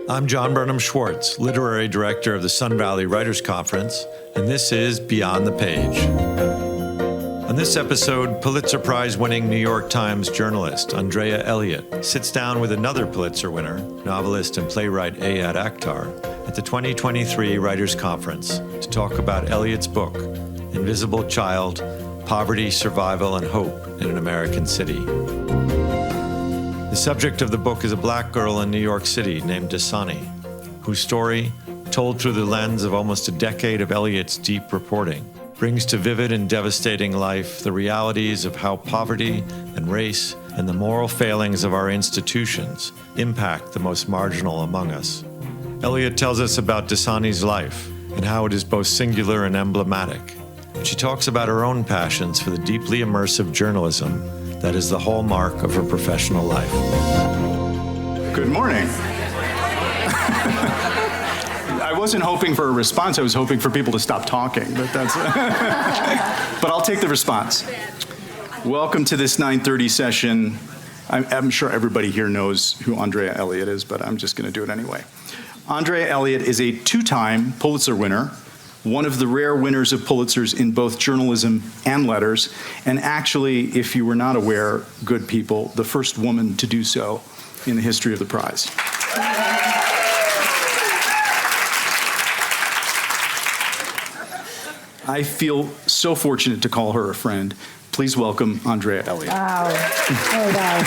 I'm John Burnham Schwartz, Literary Director of the Sun Valley Writers Conference, and this is Beyond the Page. On this episode, Pulitzer Prize-winning New York Times journalist Andrea Elliott sits down with another Pulitzer winner, novelist and playwright Ayad Akhtar, at the 2023 Writers Conference to talk about Elliott's book, Invisible Child: Poverty, Survival, and Hope in an American City. The subject of the book is a black girl in New York City named Dasani, whose story, told through the lens of almost a decade of Elliott's deep reporting, brings to vivid and devastating life the realities of how poverty and race and the moral failings of our institutions impact the most marginal among us. Elliott tells us about Dasani's life and how it is both singular and emblematic. She talks about her own passions for the deeply immersive journalism that is the hallmark of her professional life. Good morning. I wasn't hoping for a response. I was hoping for people to stop talking, but but I'll take the response. Welcome to this 9:30 session. I'm sure everybody here knows who Andrea Elliot is, but I'm just going to do it anyway. Andrea Elliot is a two-time Pulitzer winner, one of the rare winners of Pulitzers in both journalism and letters, and actually, if you were not aware, good people, the first woman to do so in the history of the prize. I feel so fortunate to call her a friend. Please welcome Andrea Elliot. Wow. Oh, wow.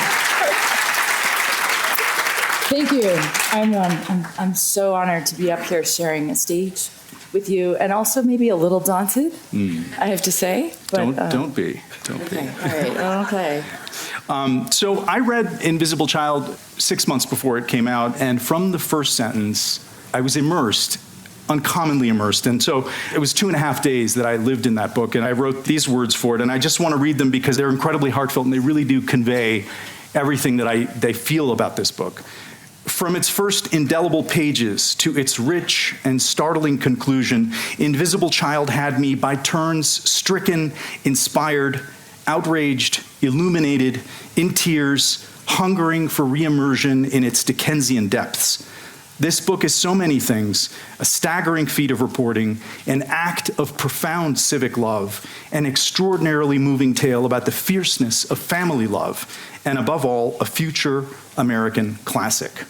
Thank you. I'm so honored to be up here sharing a stage with you, and also maybe a little daunted, I have to say. But, don't be. Okay. All right. Okay. So I read Invisible Child 6 months before it came out, and from the first sentence, I was immersed, uncommonly immersed. And so it was 2.5 days that I lived in that book, and I wrote these words for it, and I just want to read them because they're incredibly heartfelt, and they really do convey everything that they feel about this book. From its first indelible pages to its rich and startling conclusion, Invisible Child had me by turns stricken, inspired, outraged, illuminated, in tears, hungering for re-immersion in its Dickensian depths. This book is so many things: a staggering feat of reporting, an act of profound civic love, an extraordinarily moving tale about the fierceness of family love, and above all, a future American classic.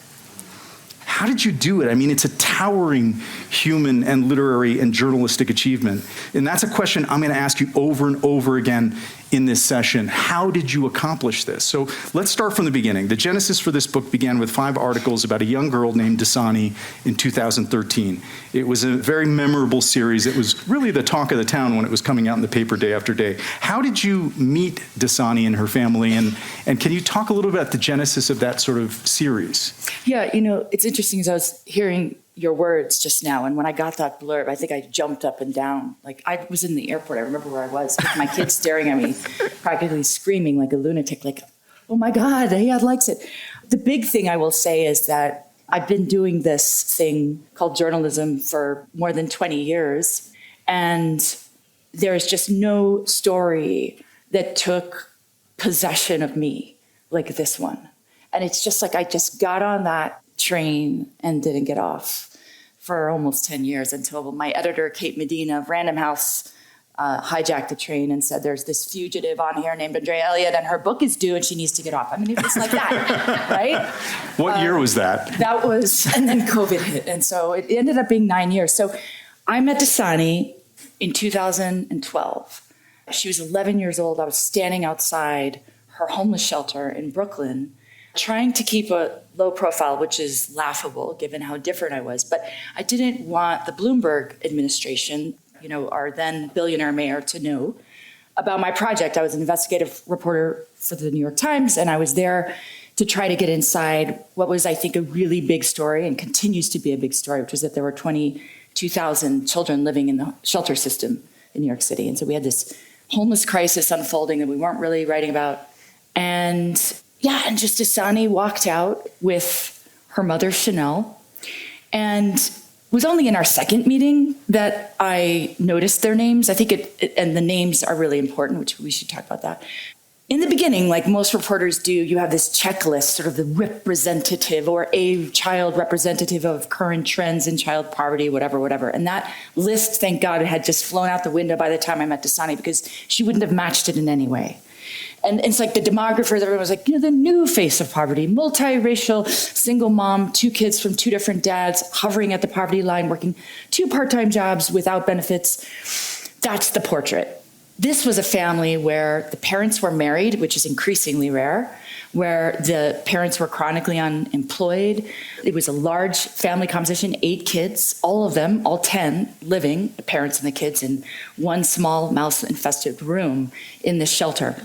How did you do it? I mean, it's a towering human and literary and journalistic achievement. And that's a question I'm going to ask you over and over again in this session. How did you accomplish this? So let's start from the beginning. The genesis for this book began with 5 articles about a young girl named Dasani in 2013. It was a very memorable series. It was really the talk of the town when it was coming out in the paper day after day. How did you meet Dasani and her family? And can you talk a little bit about the genesis of that sort of series? Yeah, it's interesting as I was hearing your words just now, and when I got that blurb, I think I jumped up and down. Like, I was in the airport. I remember where I was with my kids staring at me, practically screaming like a lunatic, like, oh my God, Ayad likes it. The big thing I will say is that I've been doing this thing called journalism for more than 20 years, and there's just no story that took possession of me like this one. And it's just like I just got on that train and didn't get off for almost 10 years until my editor, Kate Medina of Random House, hijacked the train and said, there's this fugitive on here named Andrea Elliot, and her book is due and she needs to get off. I mean, it was like that, right? What year was that? That was, and then COVID hit. And so it ended up being 9 years. So I met Dasani in 2012. She was 11 years old. I was standing outside her homeless shelter in Brooklyn, trying to keep a low profile, which is laughable given how different I was. But I didn't want the Bloomberg administration, our then billionaire mayor, to know about my project. I was an investigative reporter for the New York Times, and I was there to try to get inside what was, I think, a really big story and continues to be a big story, which was that there were 22,000 children living in the shelter system in New York City. And so we had this homeless crisis unfolding that we weren't really writing about. And just Dasani walked out with her mother, Chanel, and it was only in our second meeting that I noticed their names. I think and the names are really important, which we should talk about that. in the beginning, like most reporters do, you have this checklist, sort of the representative or a child representative of current trends in child poverty, whatever. And that list, thank God, had just flown out the window by the time I met Dasani, because she wouldn't have matched it in any way. And it's like the demographers, everyone was like, the new face of poverty, multiracial, single mom, 2 kids from 2 different dads, hovering at the poverty line, working 2 part-time jobs without benefits. That's the portrait. This was a family where the parents were married, which is increasingly rare, where the parents were chronically unemployed. It was a large family composition, 8 kids, all of them, all 10 living, the parents and the kids, in one small mouse-infested room in this shelter.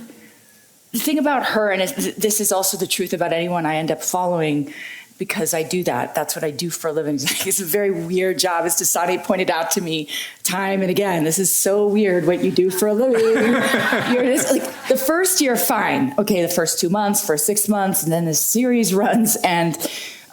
The thing about her, and this is also the truth about anyone I end up following, because I do that. That's what I do for a living. It's a very weird job, as Dasani pointed out to me time and again. This is so weird what you do for a living. Like the first year, fine. Okay, the first 2 months, first 6 months, and then the series runs, and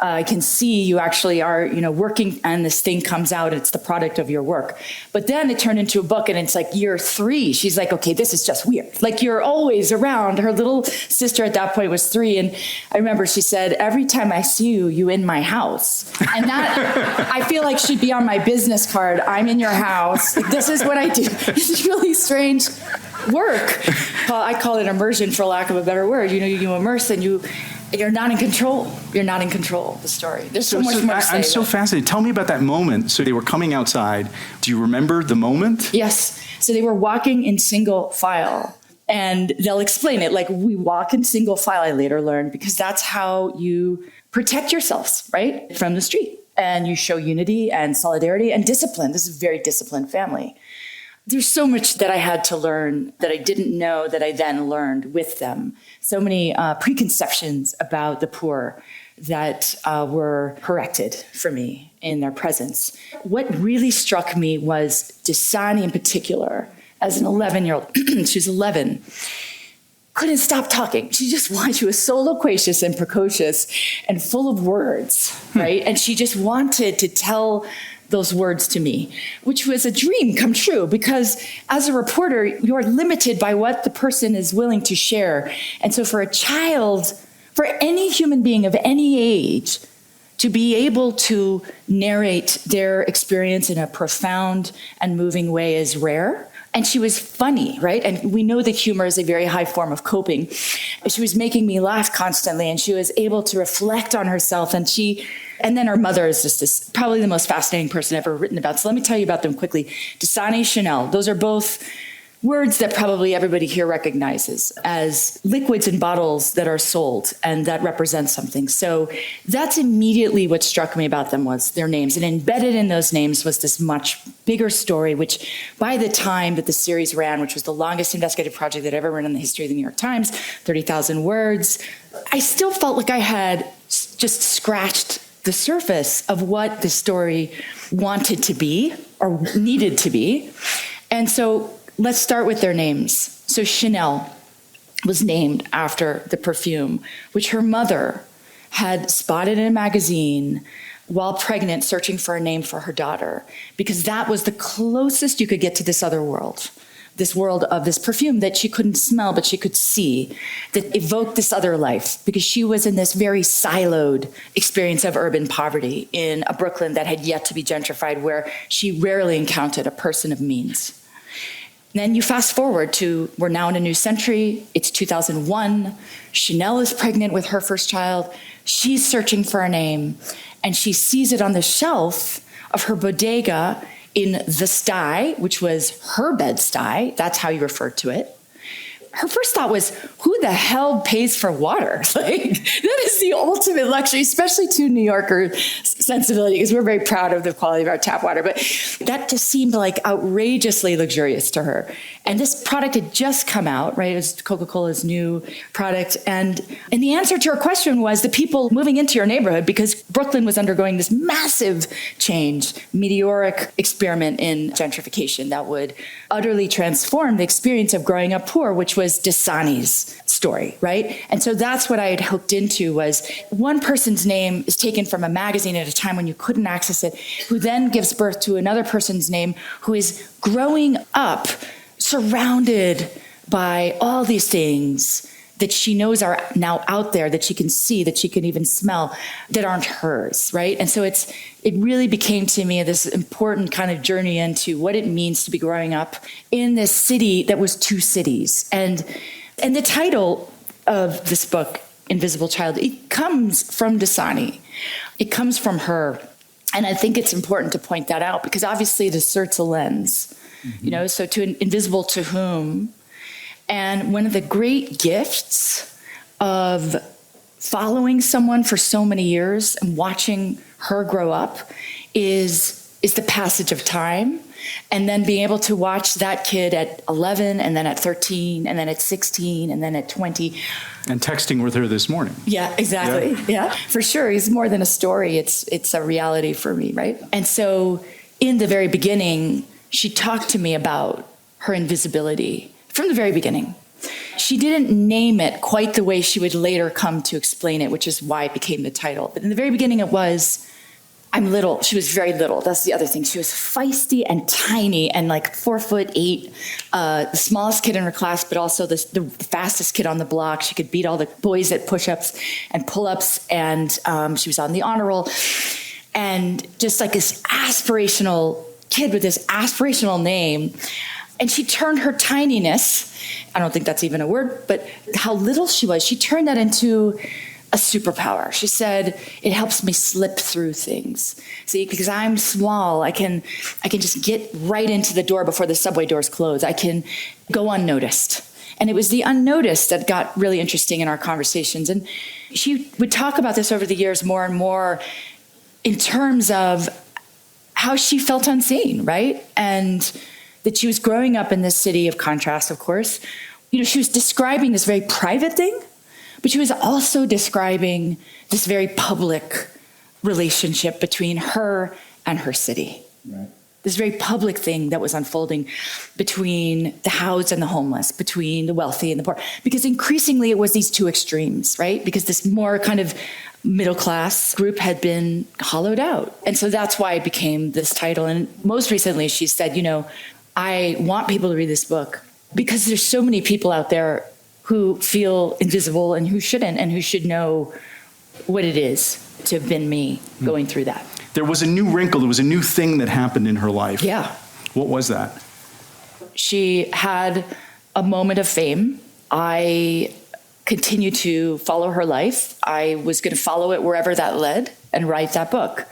I can see you actually are, working, and this thing comes out. It's the product of your work. But then it turned into a book, and it's like year 3. She's like, okay, this is just weird. Like, you're always around. Her little sister at that point was 3. And I remember she said, every time I see you, you in my house. And that, I feel like should be on my business card. I'm in your house. This is what I do. It's really strange work. Well, I call it immersion, for lack of a better word. You immerse, and you're not in control. You're not in control of the story. There's so much more to say. I'm so fascinated. Tell me about that moment. So they were coming outside. Do you remember the moment? Yes. So they were walking in single file. And they'll explain it like we walk in single file, I later learned, because that's how you protect yourselves, right, from the street. And you show unity and solidarity and discipline. This is a very disciplined family. There's so much that I had to learn that I didn't know that I then learned with them. So many preconceptions about the poor that were corrected for me in their presence. What really struck me was Dasani in particular, as an 11-year-old, she was 11, couldn't stop talking. She was so loquacious and precocious and full of words, right? And she just wanted to tell those words to me, which was a dream come true, because as a reporter, you're limited by what the person is willing to share. And so for a child, for any human being of any age, to be able to narrate their experience in a profound and moving way is rare. And she was funny, right? And we know that humor is a very high form of coping. She was making me laugh constantly, and she was able to reflect on herself. And then her mother is just probably the most fascinating person I've ever written about. So let me tell you about them quickly. Dasani, Chanel, those are both words that probably everybody here recognizes as liquids in bottles that are sold and that represent something. So that's immediately what struck me about them, was their names. And embedded in those names was this much bigger story, which by the time that the series ran, which was the longest investigative project that ever ran in the history of the New York Times, 30,000 words, I still felt like I had just scratched the surface of what the story wanted to be or needed to be. And so let's start with their names. So Chanel was named after the perfume, which her mother had spotted in a magazine while pregnant, searching for a name for her daughter, because that was the closest you could get to this other world, this world of this perfume that she couldn't smell, but she could see, that evoked this other life, because she was in this very siloed experience of urban poverty in a Brooklyn that had yet to be gentrified, where she rarely encountered a person of means. Then you fast forward to, we're now in a new century. It's 2001. Chanel is pregnant with her first child. She's searching for a name, and she sees it on the shelf of her bodega in the sty, which was her bed-stuy. That's how you referred to it. Her first thought was, who the hell pays for water? Like, that is the ultimate luxury, especially to New Yorker sensibility, because we're very proud of the quality of our tap water. But that just seemed like outrageously luxurious to her. And this product had just come out, right? It was Coca-Cola's new product. And the answer to her question was the people moving into your neighborhood, because Brooklyn was undergoing this massive change, meteoric experiment in gentrification that would utterly transform the experience of growing up poor, which was Dasani's story, right? And so that's what I had hooked into, was one person's name is taken from a magazine at a time when you couldn't access it, who then gives birth to another person's name who is growing up surrounded by all these things that she knows are now out there, that she can see, that she can even smell, that aren't hers, right? And so it really became to me this important kind of journey into what it means to be growing up in this city that was two cities. And the title of this book, Invisible Child, it comes from Dasani. It comes from her. And I think it's important to point that out because obviously it asserts a lens, so to invisible to whom. And one of the great gifts of following someone for so many years and watching her grow up is the passage of time. And then being able to watch that kid at 11 and then at 13 and then at 16 and then at 20. And texting with her this morning. Yeah, exactly. Yeah, for sure. It's more than a story. It's a reality for me, right? And so in the very beginning, she talked to me about her invisibility from the very beginning. She didn't name it quite the way she would later come to explain it, which is why it became the title. But in the very beginning, it was, I'm little. She was very little. That's the other thing. She was feisty and tiny and like 4'8", the smallest kid in her class, but also the fastest kid on the block. She could beat all the boys at push-ups and pull-ups, and she was on the honor roll. And just like this aspirational kid with this aspirational name. And she turned her tininess, I don't think that's even a word, but how little she was, she turned that into a superpower. She said, it helps me slip through things. See, because I'm small, I can just get right into the door before the subway doors close. I can go unnoticed. And it was the unnoticed that got really interesting in our conversations. And she would talk about this over the years more and more in terms of how she felt unseen, right? And that she was growing up in this city of contrast, of course. She was describing this very private thing, but she was also describing this very public relationship between her and her city. Right. This very public thing that was unfolding between the housed and the homeless, between the wealthy and the poor. Because increasingly it was these two extremes, right? Because this more kind of middle class group had been hollowed out. And so that's why it became this title. And most recently she said, I want people to read this book because there's so many people out there who feel invisible and who shouldn't, and who should know what it is to have been me going through that. There was a new wrinkle. There was a new thing that happened in her life. Yeah. What was that? She had a moment of fame. I continued to follow her life. I was going to follow it wherever that led and write that book.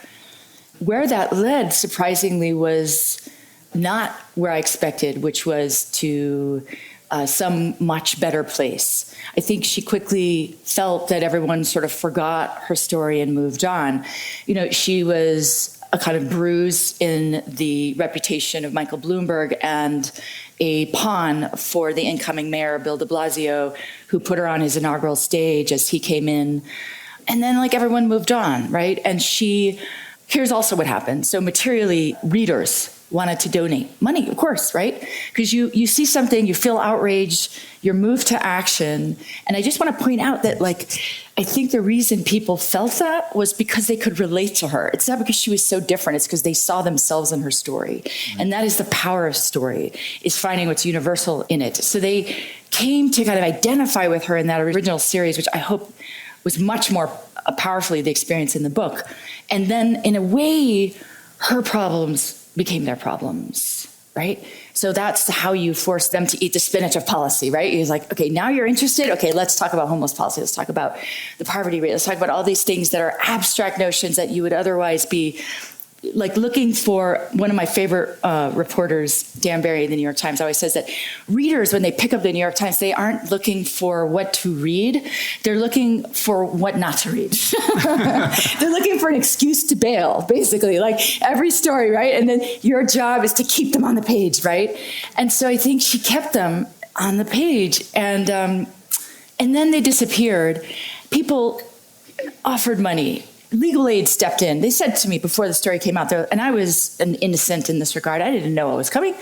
Where that led, surprisingly, was not where I expected, which was to some much better place. I think she quickly felt that everyone sort of forgot her story and moved on. She was a kind of bruise in the reputation of Michael Bloomberg and a pawn for the incoming mayor, Bill de Blasio, who put her on his inaugural stage as he came in. And then everyone moved on, right? And here's also what happened. So materially, readers wanted to donate money, of course, right? Because you see something, you feel outraged, you're moved to action. And I just want to point out that I think the reason people felt that was because they could relate to her. It's not because she was so different, it's because they saw themselves in her story. Right. And that is the power of story, is finding what's universal in it. So they came to kind of identify with her in that original series, which I hope was much more powerfully the experience in the book. And then in a way, her problems became their problems, right? So that's how you force them to eat the spinach of policy, right? It's like, okay, now you're interested. Okay, let's talk about homeless policy. Let's talk about the poverty rate. Let's talk about all these things that are abstract notions that you would otherwise be looking for. One of my favorite reporters, Dan Barry in the New York Times, always says that readers, when they pick up the New York Times, they aren't looking for what to read. They're looking for what not to read. They're looking for an excuse to bail, basically, every story, right? And then your job is to keep them on the page, right? And so I think she kept them on the page, and then they disappeared. People offered money. Legal aid stepped in. They said to me before the story came out there, and I was an innocent in this regard. I didn't know what was coming.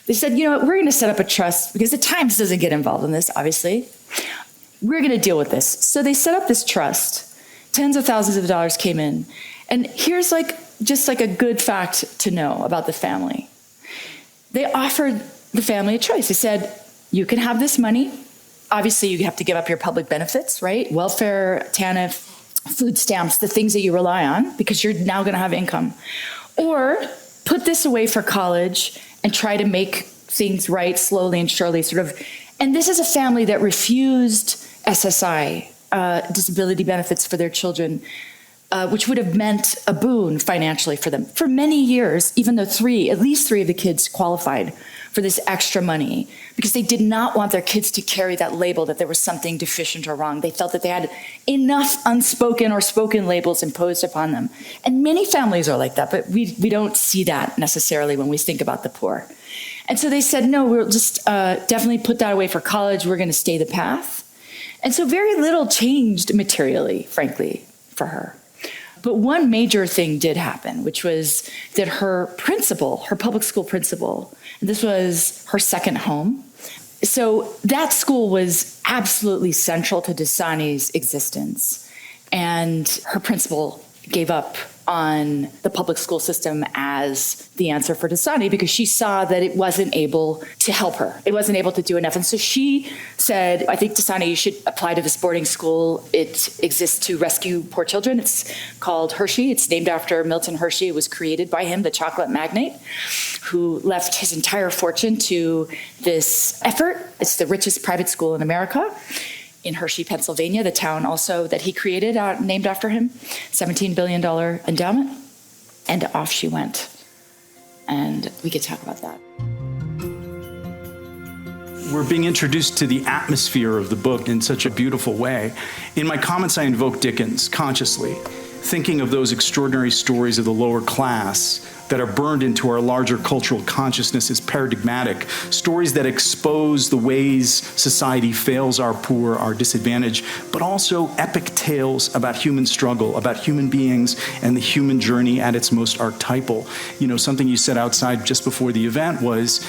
They said, we're going to set up a trust because the Times doesn't get involved in this, obviously. We're going to deal with this. So they set up this trust. Tens of thousands of dollars came in. And here's just a good fact to know about the family. They offered the family a choice. They said, you can have this money. Obviously, you have to give up your public benefits, right? Welfare, TANF, food stamps, the things that you rely on, because you're now going to have income. Or put this away for college and try to make things right slowly and surely, sort of. And this is a family that refused SSI, disability benefits for their children, which would have meant a boon financially for them. For many years, even though at least three of the kids qualified for this extra money, because they did not want their kids to carry that label that there was something deficient or wrong. They felt that they had enough unspoken or spoken labels imposed upon them. And many families are like that, but we don't see that necessarily when we think about the poor. And so they said, no, we'll just definitely put that away for college. We're going to stay the path. And so very little changed materially, frankly, for her. But one major thing did happen, which was that her principal, her public school principal, and this was her second home. So that school was absolutely central to Dasani's existence. And her principal gave up on the public school system as the answer for Dasani because she saw that it wasn't able to help her. It wasn't able to do enough. And so she said, I think, Dasani, you should apply to this boarding school. It exists to rescue poor children. It's called Hershey. It's named after Milton Hershey. It was created by him, the chocolate magnate, who left his entire fortune to this effort. It's the richest private school in America. In Hershey, Pennsylvania, the town also that he created, named after him, $17 billion endowment. And off she went. And we could talk about that. We're being introduced to the atmosphere of the book in such a beautiful way. In my comments, I invoke Dickens consciously, thinking of those extraordinary stories of the lower class that are burned into our larger cultural consciousness as paradigmatic, stories that expose the ways society fails our poor, our disadvantaged, but also epic tales about human struggle, about human beings and the human journey at its most archetypal. You know, something you said outside just before the event was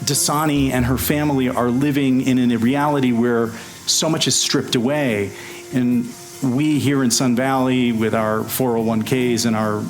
Dasani and her family are living in a reality where so much is stripped away. And we here in Sun Valley with our 401ks and our,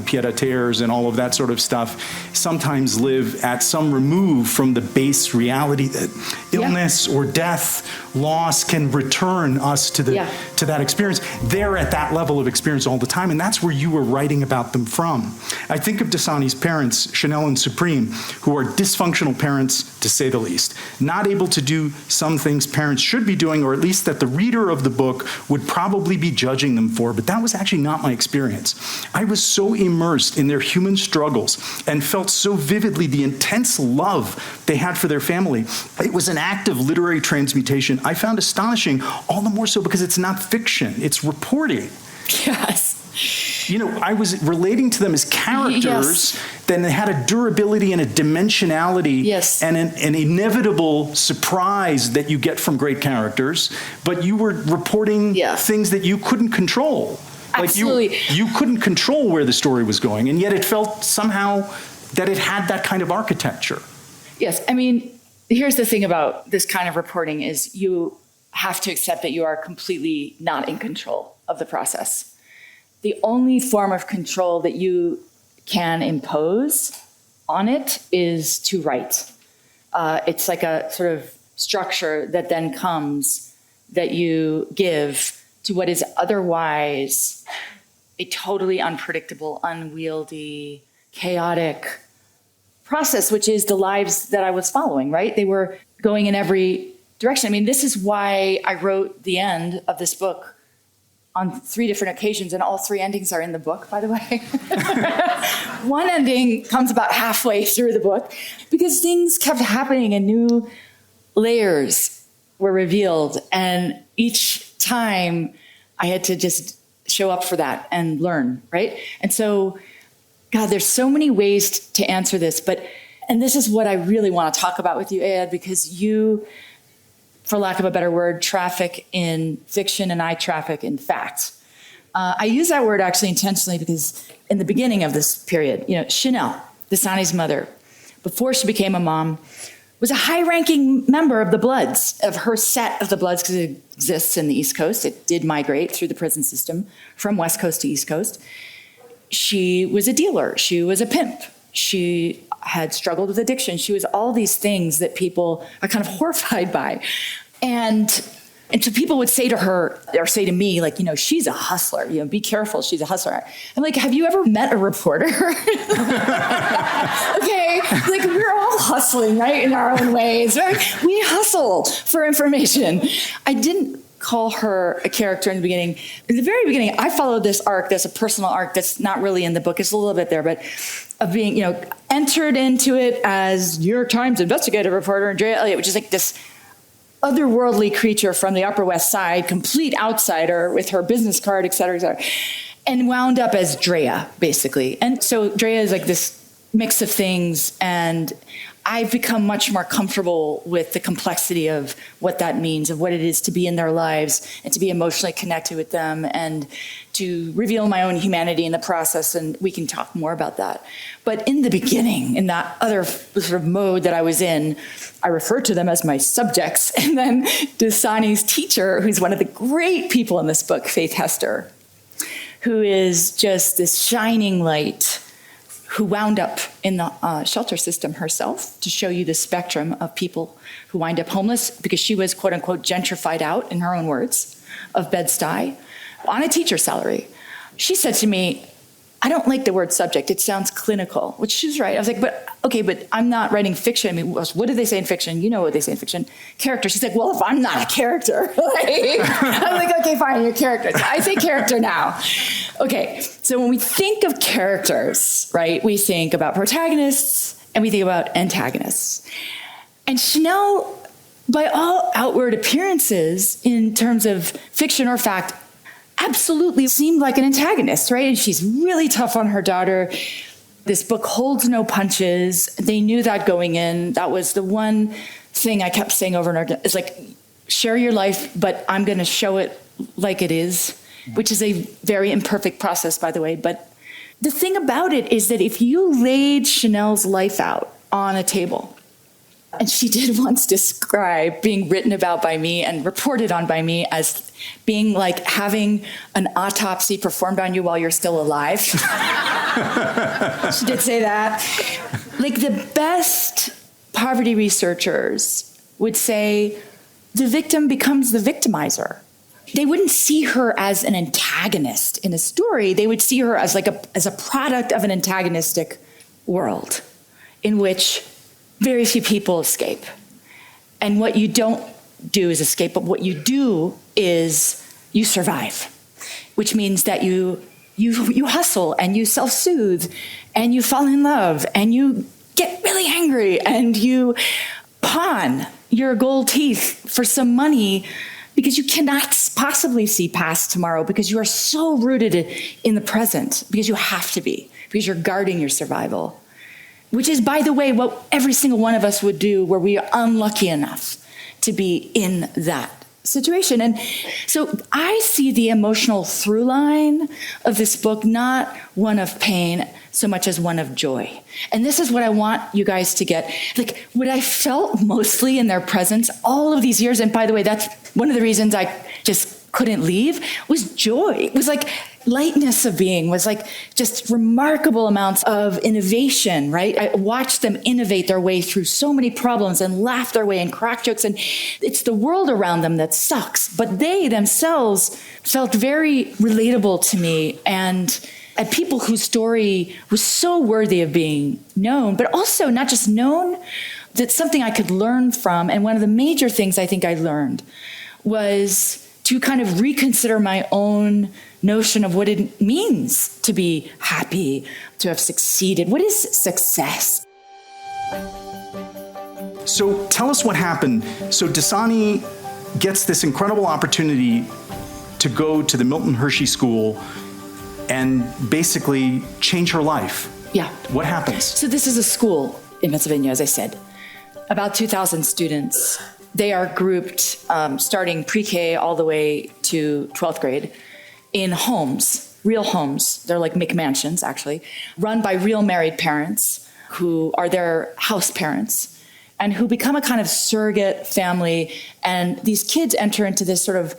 pied-à-terres and all of that sort of stuff sometimes live at some remove from the base reality that illness or death, loss can return us to that experience. They're at that level of experience all the time, and that's where you were writing about them from. I think of Dasani's parents, Chanel and Supreme, who are dysfunctional parents, to say the least, not able to do some things parents should be doing, or at least that the reader of the book would probably be judging them for, but that was actually not my experience. I was so immersed in their human struggles and felt so vividly the intense love they had for their family. It was an act of literary transmutation I found astonishing, all the more so because it's not fiction, it's reporting. Yes. I was relating to them as characters, then they had a durability and a dimensionality and an inevitable surprise that you get from great characters, but you were reporting things that you couldn't control. Absolutely. Like you couldn't control where the story was going, and yet it felt somehow that it had that kind of architecture. Yes, I mean, here's the thing about this kind of reporting is you have to accept that you are completely not in control of the process. The only form of control that you can impose on it is to write. It's like a sort of structure that then comes that you give to what is otherwise a totally unpredictable, unwieldy, chaotic process, which is the lives that I was following, right? They were going in every direction. I mean, this is why I wrote the end of this book on 3 different occasions, and all 3 endings are in the book, by the way. One ending comes about halfway through the book because things kept happening and new layers were revealed. And each time I had to just show up for that and learn, right? And so, God, there's so many ways to answer this, and this is what I really want to talk about with you, Ayad, because you, for lack of a better word, traffic in fiction and I traffic in fact. I use that word actually intentionally because in the beginning of this period, Chanel, Dasani's mother, before she became a mom, was a high-ranking member of the Bloods, of her set of the Bloods, because it exists in the East Coast. It did migrate through the prison system from West Coast to East Coast. She was a dealer. She was a pimp. She had struggled with addiction. She was all these things that people are kind of horrified by. And so people would say to her, or say to me, like, she's a hustler, be careful, she's a hustler. I'm like, have you ever met a reporter? Okay, like we're all hustling, right, in our own ways, right? We hustle for information. I didn't call her a character in the beginning. In the very beginning, I followed this arc, that's a personal arc that's not really in the book, it's a little bit there, but of being, entered into it as New York Times investigative reporter Andrea Elliot, which is like this otherworldly creature from the Upper West Side, complete outsider with her business card, et cetera, and wound up as Drea, basically. And so Drea is like this mix of things, and I've become much more comfortable with the complexity of what that means, of what it is to be in their lives and to be emotionally connected with them and to reveal my own humanity in the process, and we can talk more about that. But in the beginning, in that other sort of mode that I was in, I referred to them as my subjects. And then Dasani's teacher, who's one of the great people in this book, Faith Hester, who is just this shining light, who wound up in the shelter system herself, to show you the spectrum of people who wind up homeless because she was, quote unquote, gentrified out, in her own words, of Bed-Stuy on a teacher salary. She said to me, I don't like the word subject. It sounds clinical, which she's right. I was like, but I'm not writing fiction. I mean, what do they say in fiction? You know what they say in fiction. Character. She's like, well, if I'm not a character, I'm like, okay, fine, you're a character. So I say character now. Okay, so when we think of characters, right, we think about protagonists and we think about antagonists. And Chanel, by all outward appearances, in terms of fiction or fact, absolutely seemed like an antagonist, right? And she's really tough on her daughter. This book holds no punches. They knew that going in. That was the one thing I kept saying over and over again. It's like, share your life, but I'm going to show it like it is, which is a very imperfect process, by the way. But the thing about it is that if you laid Chanel's life out on a table, and she did once describe being written about by me and reported on by me as being like having an autopsy performed on you while you're still alive. She did say that. Like the best poverty researchers would say the victim becomes the victimizer. They wouldn't see her as an antagonist in a story. They would see her as as a product of an antagonistic world in which very few people escape. And what you don't do is escape, but what you do is you survive, which means that you hustle and you self-soothe and you fall in love and you get really angry and you pawn your gold teeth for some money because you cannot possibly see past tomorrow because you are so rooted in the present, because you have to be, because you're guarding your survival. Which is, by the way, what every single one of us would do were we are unlucky enough to be in that situation. And so I see the emotional through line of this book, not one of pain so much as one of joy. And this is what I want you guys to get. Like, what I felt mostly in their presence all of these years, and by the way, that's one of the reasons I just couldn't leave, was joy. It was like lightness of being, was like just remarkable amounts of innovation, right? I watched them innovate their way through so many problems and laugh their way and crack jokes. And it's the world around them that sucks. But they themselves felt very relatable to me and people whose story was so worthy of being known, but also not just known, that's something I could learn from. And one of the major things I think I learned was to kind of reconsider my own notion of what it means to be happy, to have succeeded. What is success? So tell us what happened. So Dasani gets this incredible opportunity to go to the Milton Hershey School and basically change her life. Yeah. What happens? So this is a school in Pennsylvania, as I said. About 2,000 students. They are grouped starting pre-K all the way to 12th grade in homes, real homes. They're like McMansions, actually, run by real married parents who are their house parents and who become a kind of surrogate family. And these kids enter into this sort of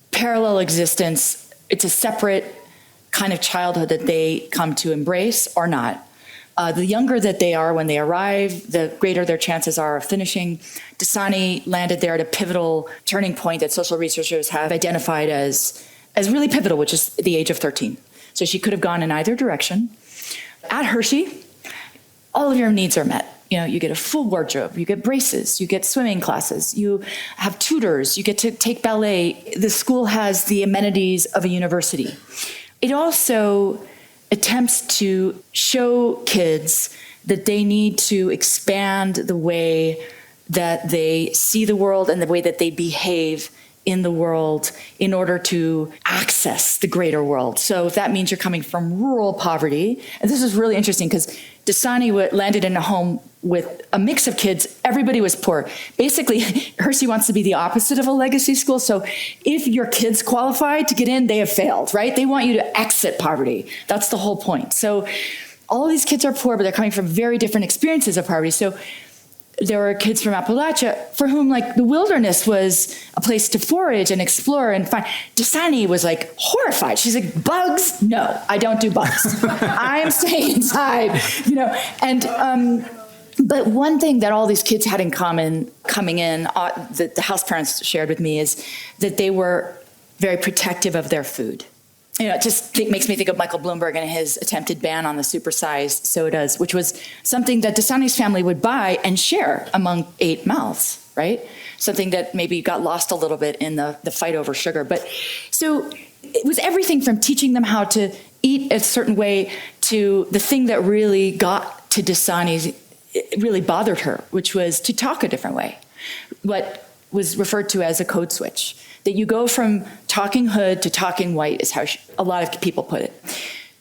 parallel existence. It's a separate kind of childhood that they come to embrace or not. The younger that they are when they arrive, the greater their chances are of finishing. Dasani landed there at a pivotal turning point that social researchers have identified as really pivotal, which is the age of 13. So she could have gone in either direction. At Hershey, all of your needs are met. You get a full wardrobe, you get braces, you get swimming classes, you have tutors, you get to take ballet. The school has the amenities of a university. It also attempts to show kids that they need to expand the way that they see the world and the way that they behave in the world in order to access the greater world. So if that means you're coming from rural poverty, and this is really interesting because Dasani landed in a home with a mix of kids. Everybody was poor. Basically, Hershey wants to be the opposite of a legacy school. So if your kids qualified to get in, they have failed, right? They want you to exit poverty. That's the whole point. So all of these kids are poor, but they're coming from very different experiences of poverty. So there were kids from Appalachia for whom the wilderness was a place to forage and explore and find. Dasani was horrified. She's like, bugs? No, I don't do bugs. I'm staying inside, but one thing that all these kids had in common coming in, that the house parents shared with me, is that they were very protective of their food. It just makes me think of Michael Bloomberg and his attempted ban on the supersized sodas, which was something that Dasani's family would buy and share among 8 mouths, right? Something that maybe got lost a little bit in the fight over sugar. But so it was everything from teaching them how to eat a certain way to the thing that really got to Dasani, it really bothered her, which was to talk a different way. What was referred to as a code switch. That you go from talking hood to talking white is how a lot of people put it.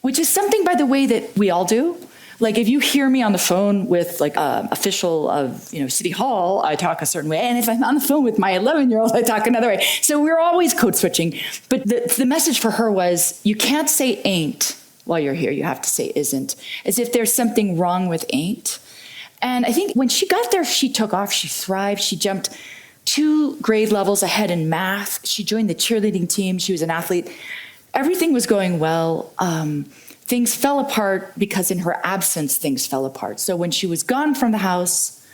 Which is something, by the way, that we all do. If you hear me on the phone with official of City Hall, I talk a certain way. And if I'm on the phone with my 11-year-old, I talk another way. So we're always code switching. But the message for her was, you can't say ain't while you're here. You have to say isn't. As if there's something wrong with ain't. And I think when she got there, she took off. She thrived. She jumped 2 grade levels ahead in math. She joined the cheerleading team. She was an athlete. Everything was going well. Things fell apart because in her absence, things fell apart. So when she was gone from the house,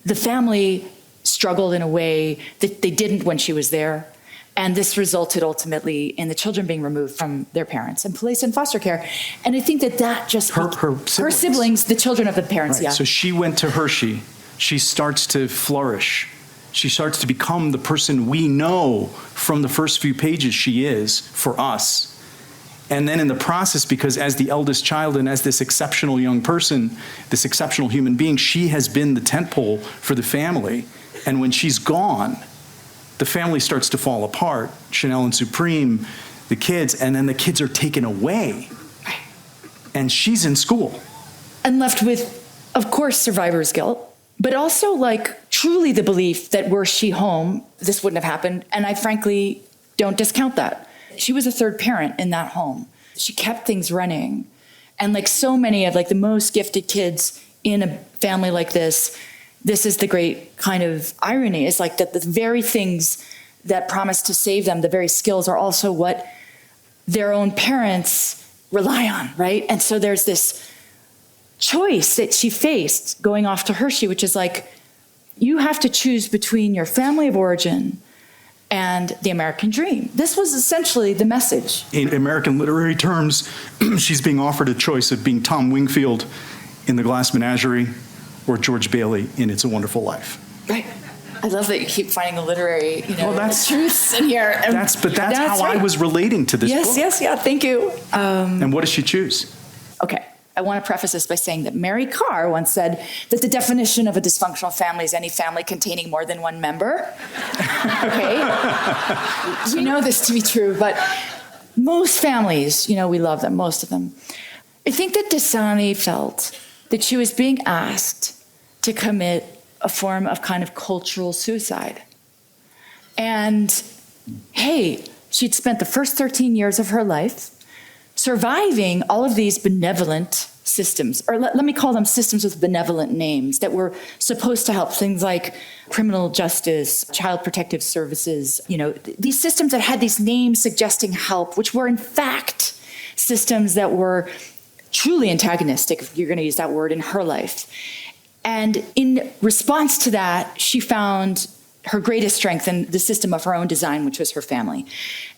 the family struggled in a way that they didn't when she was there. And this resulted ultimately in the children being removed from their parents and placed in foster care. And I think that just... Her siblings, the children of the parents, right. Yeah. So she went to Hershey. She starts to flourish. She starts to become the person we know from the first few pages she is for us. And then in the process, because as the eldest child and as this exceptional young person, this exceptional human being, she has been the tentpole for the family. And when she's gone, the family starts to fall apart. Chanel and Supreme, the kids, and then the kids are taken away. And she's in school. And left with, of course, survivor's guilt. But also, truly the belief that were she home, this wouldn't have happened. And I frankly don't discount that. She was a third parent in that home. She kept things running. And so many of the most gifted kids in a family like this is the great kind of irony. It's that the very things that promise to save them, the very skills, are also what their own parents rely on, right? And so there's this choice that she faced going off to Hershey, which is you have to choose between your family of origin and the American dream. This was essentially the message. In American literary terms, she's being offered a choice of being Tom Wingfield in The Glass Menagerie or George Bailey in It's a Wonderful Life. Right. I love that you keep finding the literary, truths in here. That's how right. I was relating to this book. Yes, yeah, thank you. And what does she choose? Okay. I want to preface this by saying that Mary Carr once said that the definition of a dysfunctional family is any family containing more than one member. Okay? We know this to be true, but most families, we love them, most of them. I think that Dasani felt that she was being asked to commit a form of kind of cultural suicide. And, hey, she'd spent the first 13 years of her life surviving all of these benevolent systems, or let me call them systems with benevolent names that were supposed to help, things like criminal justice, child protective services, these systems that had these names suggesting help, which were in fact systems that were truly antagonistic, if you're going to use that word, in her life. And in response to that, she found her greatest strength in the system of her own design, which was her family.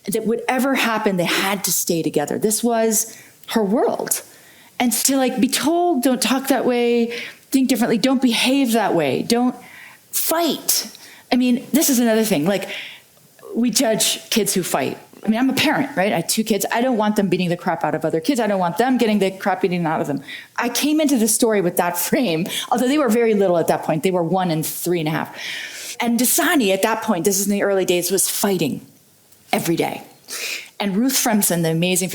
That whatever happened, they had to stay together. This was her world. And to like be told, don't talk that way, think differently, don't behave that way, don't fight. I mean, this is another thing. Like, we judge kids who fight. I mean, I'm a parent, right? I have 2 kids. I don't want them beating the crap out of other kids. I don't want them getting the crap beaten out of them. I came into the story with that frame, although they were very little at that point. They were 1 and 3.5. And Dasani, at that point, this is in the early days, was fighting every day. And Ruth Fremson, the amazing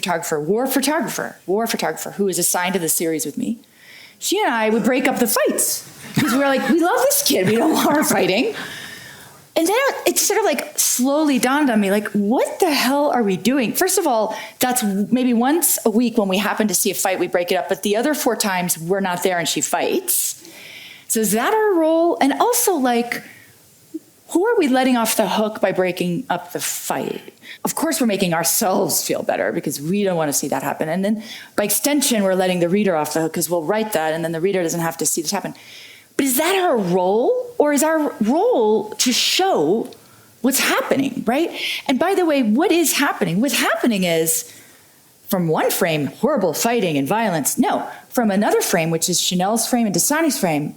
war photographer, who was assigned to the series with me, she and I would break up the fights. Because we were like, we love this kid. We don't want her fighting. And then it sort of like slowly dawned on me, like, what the hell are we doing? First of all, that's maybe once a week when we happen to see a fight, we break it up. But the other 4 times we're not there and she fights. So is that our role? And also, like, who are we letting off the hook by breaking up the fight? Of course, we're making ourselves feel better because we don't want to see that happen. And then by extension, we're letting the reader off the hook because we'll write that and then the reader doesn't have to see this happen. But is that our role? Or is our role to show what's happening, right? And by the way, what is happening? What's happening is, from one frame, horrible fighting and violence. No, from another frame, which is Chanel's frame and Dasani's frame,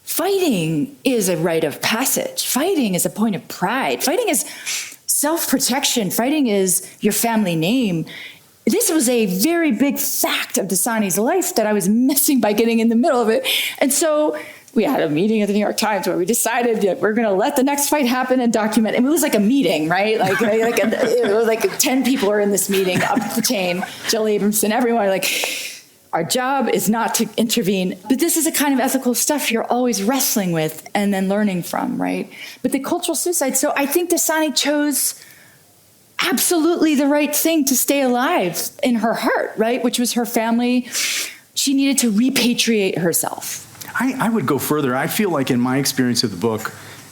fighting is a rite of passage. Fighting is a point of pride. Fighting is self-protection. Fighting is your family name. This was a very big fact of Dasani's life that I was missing by getting in the middle of it. And so we had a meeting at the New York Times where we decided that we're going to let the next fight happen and document. And it was like a meeting, right? It was like 10 people are in this meeting up the chain. Jill Abramson, everyone, like, our job is not to intervene. But this is the kind of ethical stuff you're always wrestling with and then learning from, right? But the cultural suicide. So I think Dasani chose absolutely the right thing to stay alive in her heart, right? Which was her family. She needed to repatriate herself. I would go further. I feel like in my experience of the book,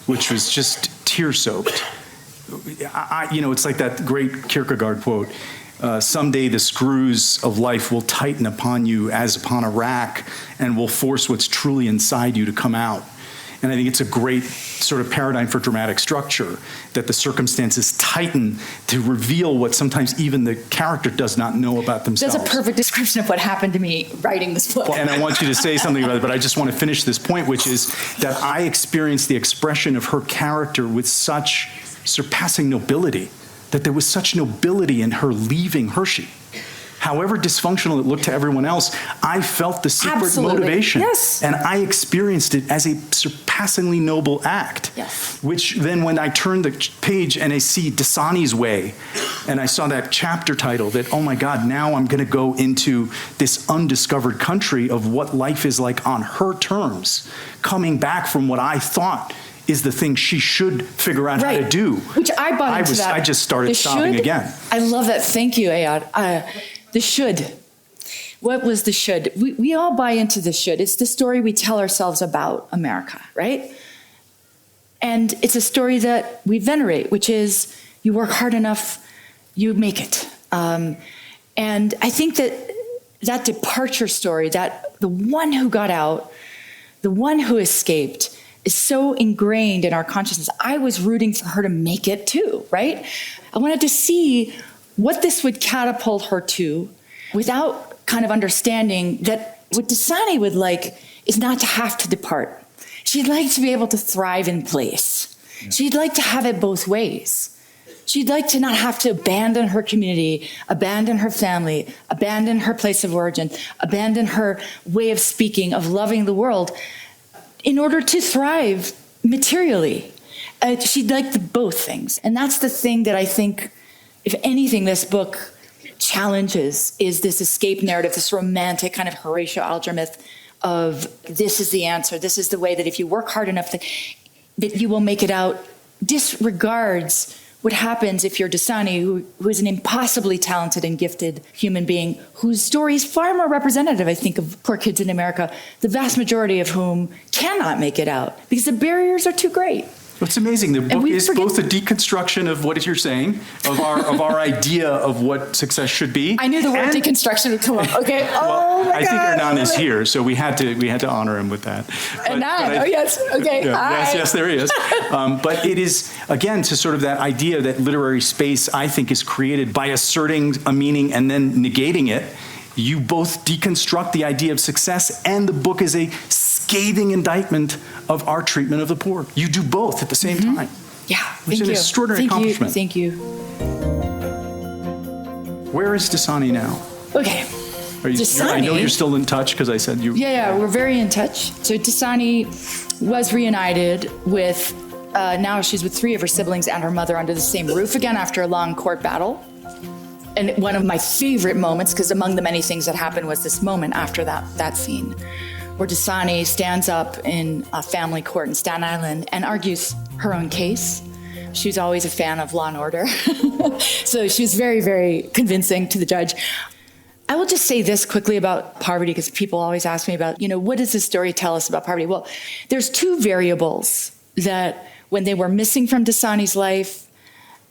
which was just tear-soaked, it's like that great Kierkegaard quote, someday the screws of life will tighten upon you as upon a rack and will force what's truly inside you to come out. And I think it's a great sort of paradigm for dramatic structure, that the circumstances tighten to reveal what sometimes even the character does not know about themselves. That's a perfect description of what happened to me writing this book. And I want you to say something about it, but I just want to finish this point, which is that I experienced the expression of her character with such surpassing nobility, that there was such nobility in her leaving Hershey. However dysfunctional it looked to everyone else, I felt the secret Absolutely. motivation. Yes. And I experienced it as a surpassingly noble act. Yes. Which then when I turned the page and I see Dasani's Way, and I saw that chapter title that, oh my God, now I'm going to go into this undiscovered country of what life is like on her terms, coming back from what I thought is the thing she should figure out how to do. Which I bought into that. I just started sobbing again. I love that. Thank you, Ayad. The should. What was the should? We all buy into the should. It's the story we tell ourselves about America, right? And it's a story that we venerate, which is you work hard enough, you make it. And I think that departure story, that the one who got out, the one who escaped, is so ingrained in our consciousness. I was rooting for her to make it too, right? I wanted to see what this would catapult her to without kind of understanding that what Dasani would like is not to have to depart. She'd like to be able to thrive in place. Yeah. She'd like to have it both ways. She'd like to not have to abandon her community, abandon her family, abandon her place of origin, abandon her way of speaking, of loving the world, in order to thrive materially. She'd like both things. And that's the thing that I think, if anything, this book challenges is this escape narrative, this romantic kind of Horatio Alger myth of this is the answer, this is the way that if you work hard enough that you will make it out, disregards what happens if you're Dasani, who is an impossibly talented and gifted human being, whose story is far more representative, I think, of poor kids in America, the vast majority of whom cannot make it out because the barriers are too great. It's amazing. The book is both a deconstruction of what you're saying, of our idea of what success should be. I knew the word deconstruction would come up. Okay. Well, my I think God. Hernan is here, so we had to honor him with that. Hernan. Oh yes. Okay. Yeah, yes, there he is. But it is, again, to sort of that idea that literary space, I think, is created by asserting a meaning and then negating it. You both deconstruct the idea of success, and the book is a scathing indictment of our treatment of the poor. You do both at the same time. Yeah. Which is an extraordinary accomplishment. Thank you. Where is Dasani now? Okay. Dasani. I know you're still in touch because I said you. Yeah, we're very in touch. So Dasani was reunited with, now she's with 3 of her siblings and her mother under the same roof again after a long court battle. And one of my favorite moments, because among the many things that happened was this moment after that scene, where Dasani stands up in a family court in Staten Island and argues her own case. She was always a fan of Law and Order. So she was very, very convincing to the judge. I will just say this quickly about poverty, because people always ask me about, what does this story tell us about poverty? Well, there's 2 variables that when they were missing from Dasani's life,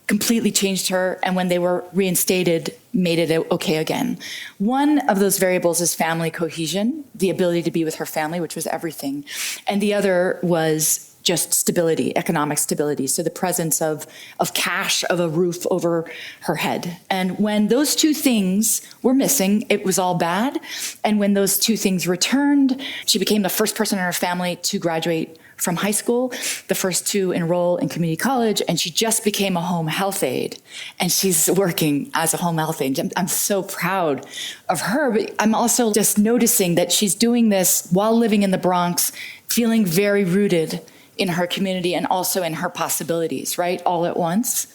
completely changed her, and when they were reinstated, made it okay again. One of those variables is family cohesion, the ability to be with her family, which was everything. And the other was just stability, economic stability. So the presence of cash, of a roof over her head. And when those 2 things were missing, it was all bad. And when those 2 things returned, she became the first person in her family to graduate from high school, the first to enroll in community college, and she just became a home health aide. And she's working as a home health aide. I'm so proud of her, but I'm also just noticing that she's doing this while living in the Bronx, feeling very rooted in her community and also in her possibilities, right? All at once.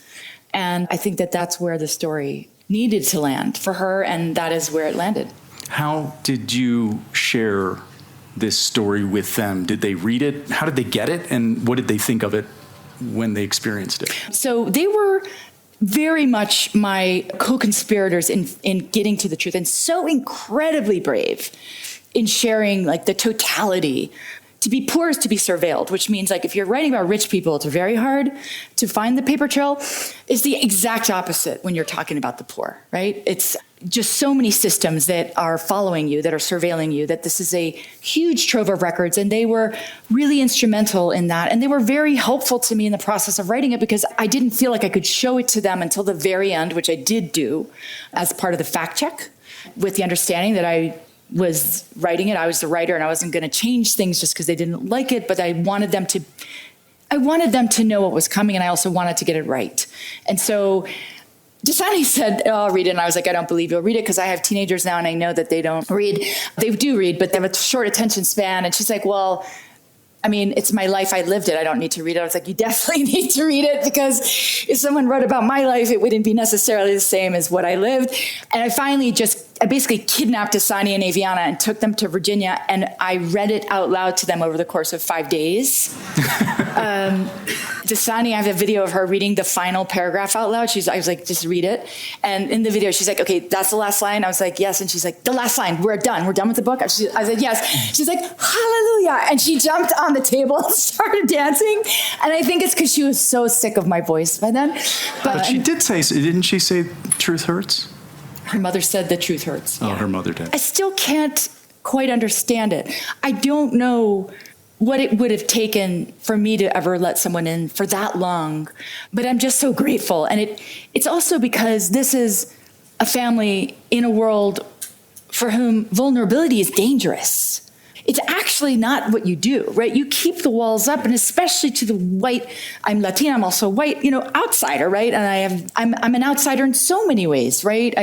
And I think that that's where the story needed to land for her, and that is where it landed. How did you share this story with them? Did they read it? How did they get it? And what did they think of it when they experienced it? So they were very much my co-conspirators in getting to the truth, and so incredibly brave in sharing the totality. To be poor is to be surveilled, which means if you're writing about rich people, it's very hard to find the paper trail. It's the exact opposite when you're talking about the poor, right? It's just so many systems that are following you, that are surveilling you, that this is a huge trove of records. And they were really instrumental in that. And they were very helpful to me in the process of writing it, because I didn't feel like I could show it to them until the very end, which I did do as part of the fact check, with the understanding that I was writing it. I was the writer, and I wasn't going to change things just because they didn't like it, but I wanted them to know what was coming, and I also wanted to get it right. And so Dasani said, I'll read it. And I was like, I don't believe you'll read it, because I have teenagers now and I know that they don't read. They do read, but they have a short attention span. And she's like, well, it's my life. I lived it. I don't need to read it. I was like, you definitely need to read it, because if someone wrote about my life, it wouldn't be necessarily the same as what I lived. And I basically kidnapped Dasani and Aviana and took them to Virginia, and I read it out loud to them over the course of 5 days. Dasani, I have a video of her reading the final paragraph out loud. I was like, just read it. And in the video, she's like, okay, that's the last line. I was like, yes. And she's like, the last line, we're done with the book. I said, yes. She's like, hallelujah. And she jumped on the table and started dancing. And I think it's because she was so sick of my voice by then. But she did say, didn't she say truth hurts? Her mother said the truth hurts. Oh, yeah. Her mother did. I still can't quite understand it. I don't know what it would have taken for me to ever let someone in for that long, but I'm just so grateful. And it's also because this is a family in a world for whom vulnerability is dangerous. It's actually not what you do, right? You keep the walls up, and especially to the white, I'm Latina, I'm also white, outsider, right? And I'm an outsider in so many ways, right?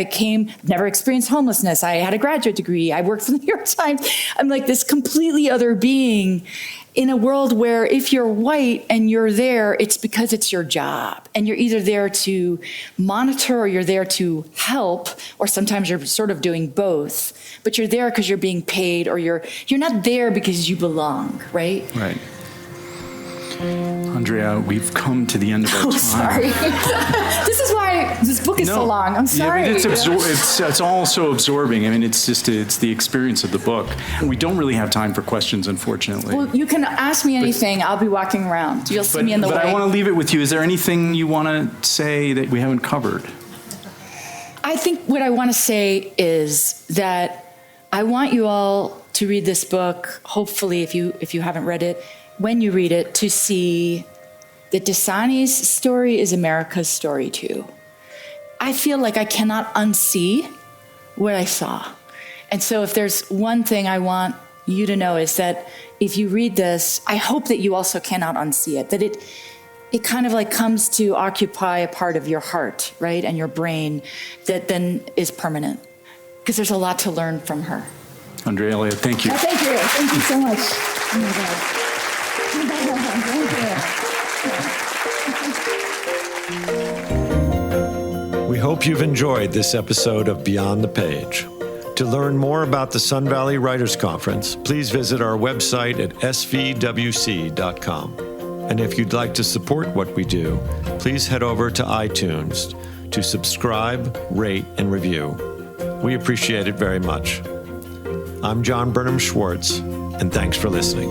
Never experienced homelessness. I had a graduate degree. I worked for the New York Times. I'm like this completely other being in a world where if you're white and you're there, it's because it's your job. And you're either there to monitor or you're there to help, or sometimes you're sort of doing both. But you're there because you're being paid, or you're not there because you belong, right? Right. Andrea, we've come to the end of our time. Sorry. This is why this book is so long. I'm sorry. Yeah, but it's all so absorbing. I mean, it's the experience of the book. We don't really have time for questions, unfortunately. Well, you can ask me anything. I'll be walking around. You'll see me in the way. But I want to leave it with you. Is there anything you want to say that we haven't covered? I think what I want to say is that I want you all to read this book, hopefully, if you haven't read it, when you read it, to see that Dasani's story is America's story too. I feel like I cannot unsee what I saw. And so if there's one thing I want you to know is that if you read this, I hope that you also cannot unsee it, that it kind of like comes to occupy a part of your heart, right, and your brain that then is permanent. Because there's a lot to learn from her. Andrea Elliot, thank you. Oh, thank you. Thank you so much. Oh my God. We hope you've enjoyed this episode of Beyond the Page. To learn more about the Sun Valley Writers Conference, please visit our website at svwc.com. And if you'd like to support what we do, please head over to iTunes to subscribe, rate, and review. We appreciate it very much. I'm John Burnham Schwartz, and thanks for listening.